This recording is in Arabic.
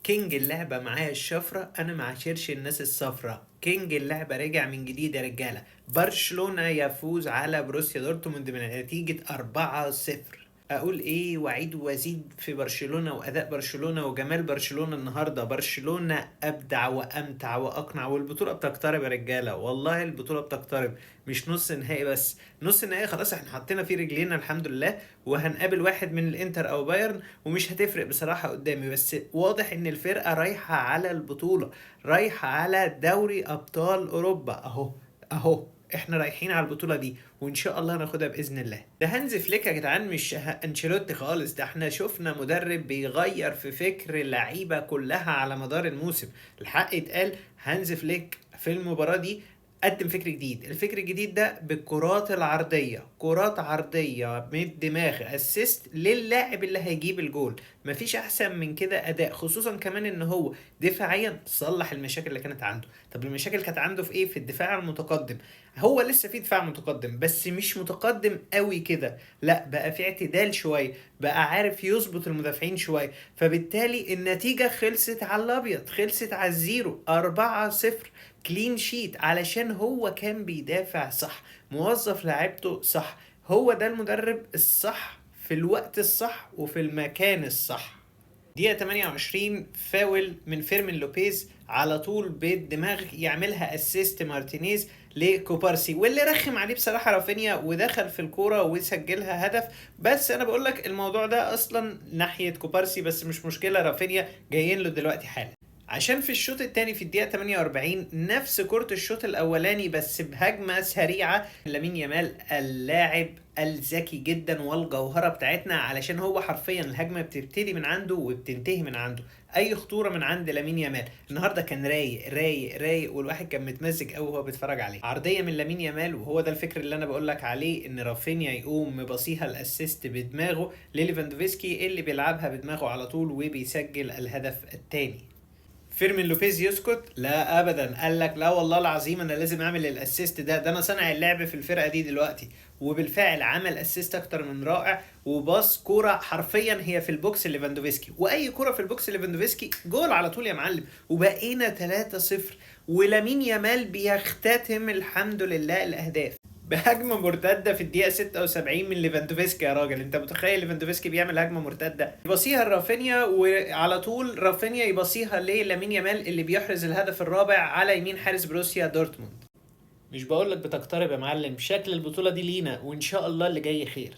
كينج اللعبة معايا الشفرة، أنا معاشرش الناس الصفرة. كينج اللعبة رجع من جديد يا رجالة. برشلونة يفوز على بروسيا دورتموند من نتيجة 4-0. أقول إيه وأعيد وأزيد في برشلونة وأداء برشلونة وجمال برشلونة النهاردة. برشلونة أبدع وأمتع وأقنع، والبطولة بتقترب يا رجالة، والله البطولة بتقترب. مش نص نهائي بس، نص النهائي خلاص احنا حطينا فيه رجلينا الحمد لله، وهنقابل واحد من الانتر او بايرن، ومش هتفرق بصراحة قدامي. بس واضح ان الفرقة رايحة على البطولة، رايحة على دوري ابطال اوروبا. اهو احنا رايحين على البطولة دي، وان شاء الله ناخدها باذن الله. ده هانز فليك يا جدعان، مش انشيلوتي خالص. ده احنا شفنا مدرب بيغير في فكر اللعيبة كلها على مدار الموسم. الحق يتقال، هانز فليك في المباراة دي قدم فكر جديد. الفكر الجديد ده بالكرات العرضية، كرات عرضية من الدماغ، اسيست للاعب اللي هيجيب الجول. مفيش احسن من كده اداء، خصوصا كمان ان هو دفاعيا صلح المشاكل اللي كانت عنده. طب المشاكل كانت عنده في ايه؟ في الدفاع المتقدم. هو لسه في دفاع متقدم بس مش متقدم قوي كده، لا بقى في اعتدال شوية، بقى عارف يظبط المدافعين شوية. فبالتالي النتيجة خلصت على الابيض، خلصت على الزيرو، 4-0. كلين شيت علشان هو كان بيدافع صح، موظف لعيبته صح. هو ده المدرب الصح في الوقت الصح وفي المكان الصح. دقيقة 28 فاول من فيرمين لوبيز على طول بالدماغ، يعملها اسيست مارتينيز لكوبارسي، واللي رخم عليه بصراحة رافينيا ودخل في الكورة وسجلها هدف. بس انا بقول لك الموضوع ده اصلا ناحية كوبارسي، بس مش مشكلة، رافينيا جايين له دلوقتي حالا. عشان في الشوط الثاني في الدقيقة 48 نفس كرة الشوط الأولاني بس بهجمة سريعة. لامين يامال اللاعب الذكي جدا والجوهرة بتاعتنا، علشان هو حرفيا الهجمة بتبتدي من عنده وبتنتهي من عنده. أي خطورة من عند لامين يامال. النهاردة كان رايق رايق رايق، والواحد كان متمزج قوي وهو بيتفرج عليه. عرضية من لامين يامال، وهو ده الفكر اللي أنا بقولك عليه، إن رافينيا يقوم مباصيها الأسيست بدماغه لليفاندوفسكي اللي بيلعبها بدماغه على طول وبيسجل الهدف الثاني. فيرمين لوبيز يسكت؟ لا ابدا، قال لك لا والله العظيم انا لازم اعمل الاسيست ده انا صانع اللعب في الفرقه دي دلوقتي. وبالفعل عمل اسيست اكتر من رائع، وباص كوره حرفيا هي في البوكس ليفاندوفسكي، واي كوره في البوكس ليفاندوفسكي جول على طول يا معلم. وبقينا 3-0، ولامين يامال بيختتم الحمد لله الاهداف بهجمه مرتده في الدقيقه 76 من ليفاندوفسكي. يا راجل انت متخيل ليفاندوفسكي بيعمل هجمه مرتده يبصيها لرافينيا، وعلى طول رافينيا يبصيها لامين يامال اللي بيحرز الهدف الرابع على يمين حارس بروسيا دورتموند. مش بقولك بتقترب يا معلم، شكل البطوله دي لينا، وان شاء الله اللي جاي خير.